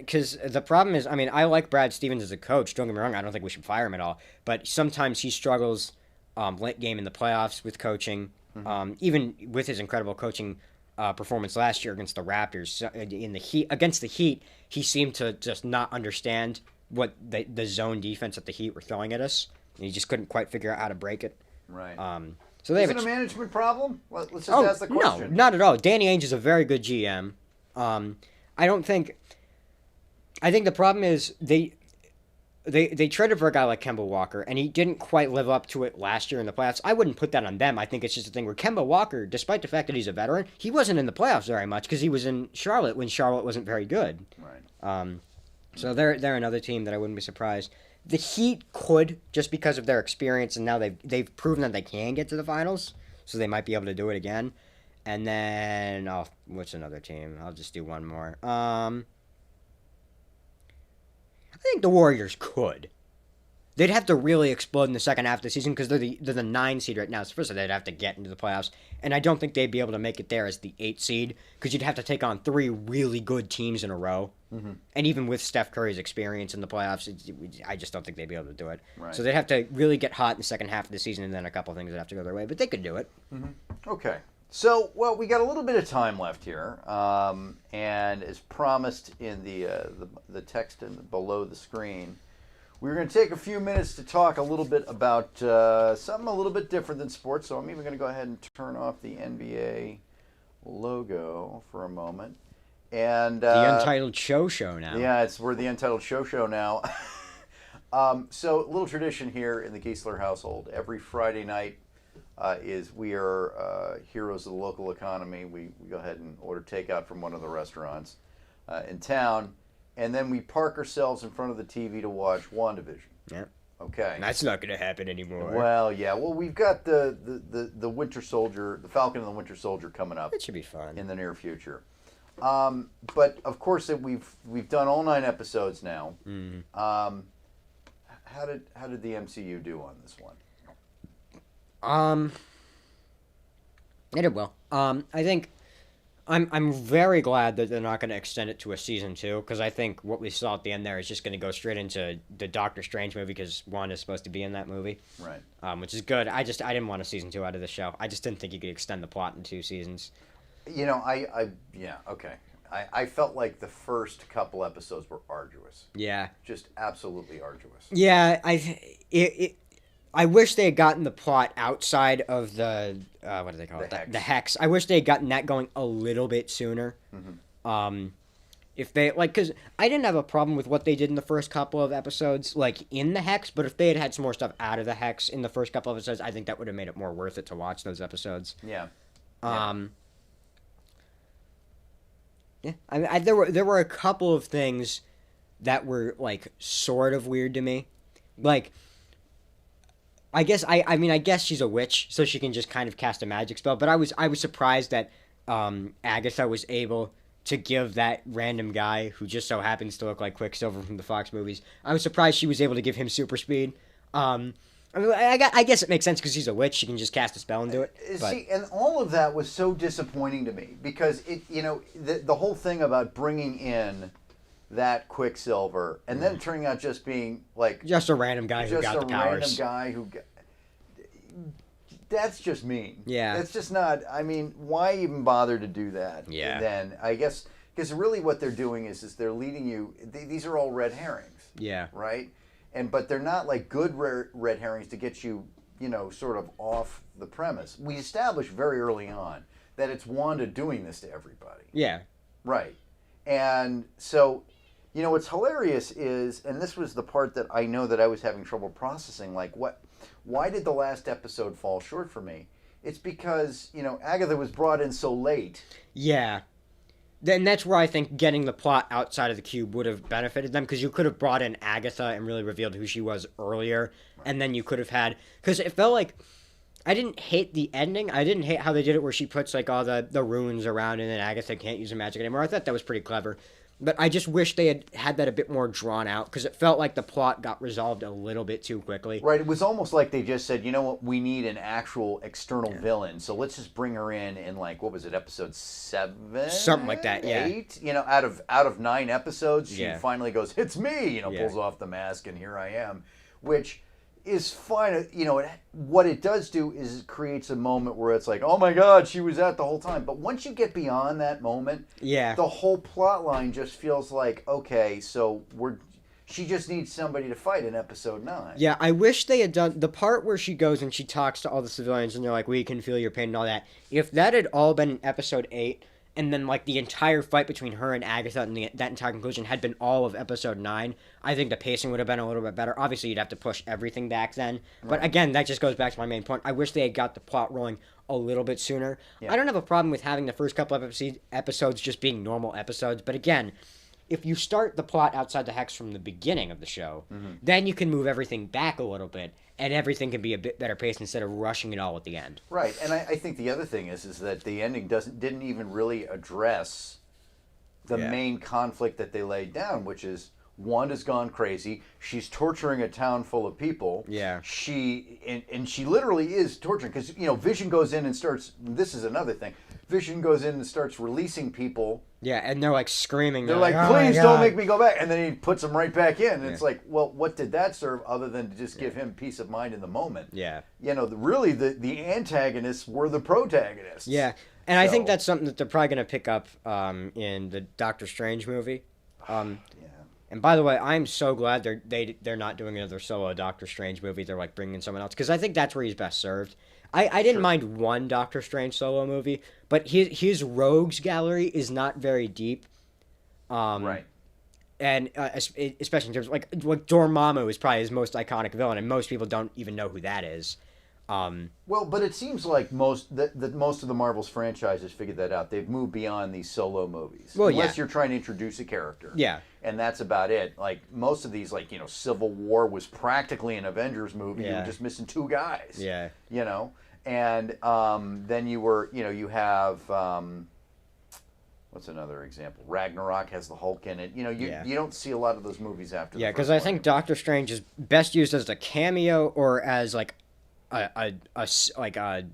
because the problem is, I like Brad Stevens as a coach. Don't get me wrong, I don't think we should fire him at all. But sometimes he struggles late game in the playoffs with coaching. Mm-hmm. Even with his incredible coaching performance last year against the Raptors in the Heat, against the Heat, he seemed to just not understand what the zone defense that the Heat were throwing at us. And he just couldn't quite figure out how to break it. Right. So they is it a management problem? Let's just ask the question. No, not at all. Danny Ainge is a very good GM. I think the problem is they traded for a guy like Kemba Walker, and he didn't quite live up to it last year in the playoffs. I wouldn't put that on them. I think it's just a thing where Kemba Walker, despite the fact that he's a veteran, he wasn't in the playoffs very much because he was in Charlotte when Charlotte wasn't very good. Right. So they're another team that I wouldn't be surprised. The Heat could, just because of their experience, and now they've proven that they can get to the finals, so they might be able to do it again. And then, what's another team? I'll just do one more. I think the Warriors could. they'd have to really explode in the second half of the season because they're the 9 seed right now. So first they'd have to get into the playoffs, and I don't think they'd be able to make it there as the 8 seed because you'd have to take on 3 really good teams in a row. Mm-hmm. And even with Steph Curry's experience in the playoffs, I just don't think they'd be able to do it. Right. So they'd have to really get hot in the second half of the season, and then a couple things would have to go their way. But they could do it. Mm-hmm. Okay. So, well, we got a little bit of time left here, and as promised in the text below the screen, we're going to take a few minutes to talk a little bit about something a little bit different than sports. So I'm even going to go ahead and turn off the NBA logo for a moment. And the Untitled Show now. Yeah, we're the Untitled Show now. So, a little tradition here in the Giessler household. Every Friday night we are heroes of the local economy. We go ahead and order takeout from one of the restaurants in town, and then we park ourselves in front of the TV to watch Wandavision. Yeah. Okay. That's not going to happen anymore. Well, yeah. Well, we've got the Winter Soldier, the Falcon and the Winter Soldier coming up. It should be fun in the near future. But of course, we've done all 9 episodes now. Mm-hmm. How did the MCU do on this one? They did well. I think I'm very glad that they're not going to extend it to a season 2 because I think what we saw at the end there is just going to go straight into the Doctor Strange movie because Wanda's supposed to be in that movie, right? Which is good. I didn't want a season 2 out of the show. I just didn't think you could extend the plot in 2 seasons. You know, okay. I felt like the first couple episodes were arduous. Yeah. Just absolutely arduous. Yeah, I wish they had gotten the plot outside of the what do they call it? The hex. I wish they had gotten that going a little bit sooner. Mm-hmm. If they because I didn't have a problem with what they did in the first couple of episodes, like in the hex. But if they had some more stuff out of the hex in the first couple of episodes, I think that would have made it more worth it to watch those episodes. Yeah. Yeah, I mean, there were a couple of things that were like sort of weird to me, like I guess she's a witch, so she can just kind of cast a magic spell. But I was surprised that Agatha was able to give that random guy who just so happens to look like Quicksilver from the Fox movies. I was surprised she was able to give him super speed. I guess it makes sense because she's a witch; she can just cast a spell and do it. See, and all of that was so disappointing to me because the whole thing about bringing in that Quicksilver and then turning out just being like just a random guy who got the powers. Just a random guy that's just mean. Yeah, that's just not. I mean, why even bother to do that? Yeah. And then I guess because really what they're doing is they're leading you. These are all red herrings. Yeah. Right. But they're not like good red herrings to get you, sort of off the premise. We established very early on that it's Wanda doing this to everybody. Yeah. Right. And so, what's hilarious is, and this was the part that I know that I was having trouble processing, like why did the last episode fall short for me? It's because, Agatha was brought in so late. Yeah. Then that's where I think getting the plot outside of the cube would have benefited them because you could have brought in Agatha and really revealed who she was earlier, right. And then you could have had because it felt like I didn't hate the ending. I didn't hate how they did it where she puts like all the runes around and then Agatha can't use her magic anymore. I thought that was pretty clever. But I just wish they had that a bit more drawn out because it felt like the plot got resolved a little bit too quickly. Right. It was almost like they just said, you know what, we need an actual external villain, so let's just bring her in like, what was it, episode 7? Something like that, yeah. 8? Out of 9 episodes, she finally goes, it's me, pulls off the mask and here I am, which is fine. What it does do is it creates a moment where it's like, oh my God, she was at the whole time. But once you get beyond that moment, the whole plot line just feels like, okay, so she just needs somebody to fight in episode 9. Yeah, I wish they had done the part where she goes and she talks to all the civilians and they're like, we can feel your pain and all that. If that had all been in episode 8, and then like the entire fight between her and Agatha and that entire conclusion had been all of episode 9, I think the pacing would have been a little bit better. Obviously, you'd have to push everything back then. Right. But again, that just goes back to my main point. I wish they had got the plot rolling a little bit sooner. Yeah. I don't have a problem with having the first couple of episodes just being normal episodes. But again, if you start the plot outside the hex from the beginning of the show, then you can move everything back a little bit. And everything can be a bit better paced instead of rushing it all at the end. Right, and I think the other thing is that the ending didn't even really address the main conflict that they laid down, which is Wanda's gone crazy. She's torturing a town full of people. Yeah. And she literally is torturing because Vision goes in and starts. This is another thing. Vision goes in and starts releasing people. Yeah, and they're like screaming. They're like, "Oh my please God." don't make me go back. And then he puts them right back in. And it's like, well, what did that serve other than to just give him peace of mind in the moment? Yeah. Really, the antagonists were the protagonists. Yeah, and I think So- that's something that they're probably going to pick up in the Doctor Strange movie. Yeah. And by the way, I'm so glad they're not doing another solo Doctor Strange movie. They're like bringing someone else because I think that's where he's best served. I didn't mind one Doctor Strange solo movie, but his rogues gallery is not very deep. Right. And especially in terms of, like Dormammu is probably his most iconic villain, and most people don't even know who that is. Well, but it seems like most of the Marvel's franchises figured that out. They've moved beyond these solo movies. Well, Unless yeah. you're trying to introduce a character. Yeah. And that's about it. Like most of these, Civil War was practically an Avengers movie. You Yeah. were just missing two guys. Yeah. And then you have what's another example? Ragnarok has the Hulk in it. You don't see a lot of those movies after. Yeah, because because I think Doctor Strange is best used as a cameo or as like a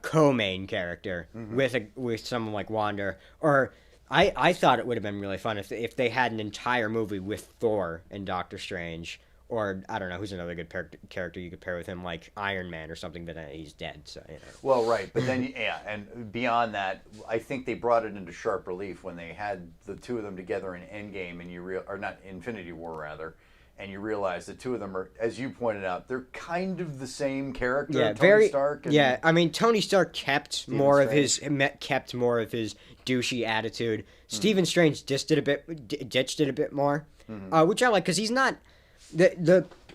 co-main character with someone like Wanda. Or I thought it would have been really fun if they had an entire movie with Thor and Doctor Strange. Or, I don't know, who's another good character you could pair with him, like Iron Man or something, but he's dead, so, Well, right, but then, and beyond that, I think they brought it into sharp relief when they had the two of them together in Endgame, or not, Infinity War, rather, and you realize the two of them are, as you pointed out, they're kind of the same character, Yeah, Tony Stark. Yeah, I mean, Tony Stark kept Stephen more Strange. of his douchey attitude. Stephen Strange ditched it a bit more, which I like, because he's not...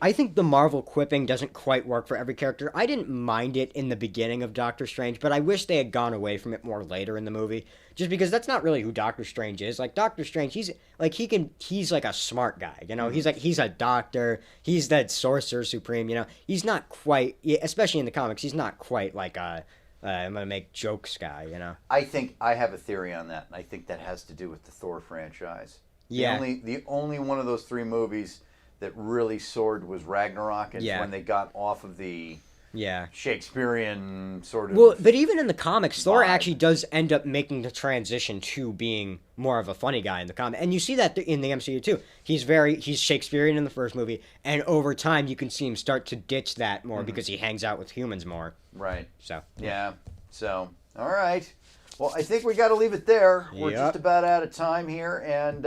I think the Marvel quipping doesn't quite work for every character. I didn't mind it in the beginning of Doctor Strange, but I wish they had gone away from it more later in the movie. Just because that's not really who Doctor Strange is. Like Doctor Strange, he's like a smart guy, He's a doctor. He's that sorcerer supreme, He's not quite, especially in the comics, he's not quite like a I'm gonna make jokes guy, I think I have a theory on that, and I think that has to do with the Thor franchise. Yeah. The only one of those three movies that really soared was Ragnarok, and Yeah. when they got off of the Yeah. Shakespearean sort of. Well, but even in the comics, Thor vibe. actually does end up making the transition to being more of a funny guy in the comic, and you see that in the MCU too. He's Shakespearean in the first movie, and over time you can see him start to ditch that more because he hangs out with humans more. Right. So Yeah. So, all right. Well, I think we got to leave it there. We're Yep. just about out of time here, and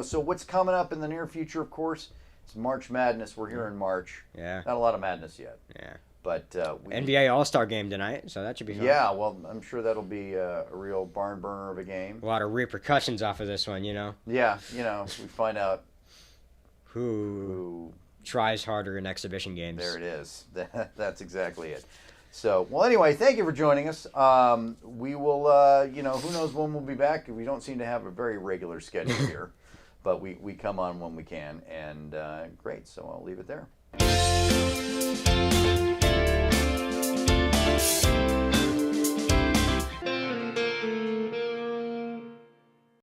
so what's coming up in the near future? Of course, it's March Madness. We're here in March. Yeah. Not a lot of madness yet, Yeah. but NBA All-Star game tonight, so that should be fun. Yeah, well, I'm sure that'll be a real barn burner of a game. A lot of repercussions off of this one, Yeah, we find out Who who. tries harder in exhibition games. There it is. That's exactly it. So, well, anyway, thank you for joining us. We will, who knows when we'll be back. We don't seem to have a very regular schedule here, but we come on when we can, and great. So I'll leave it there.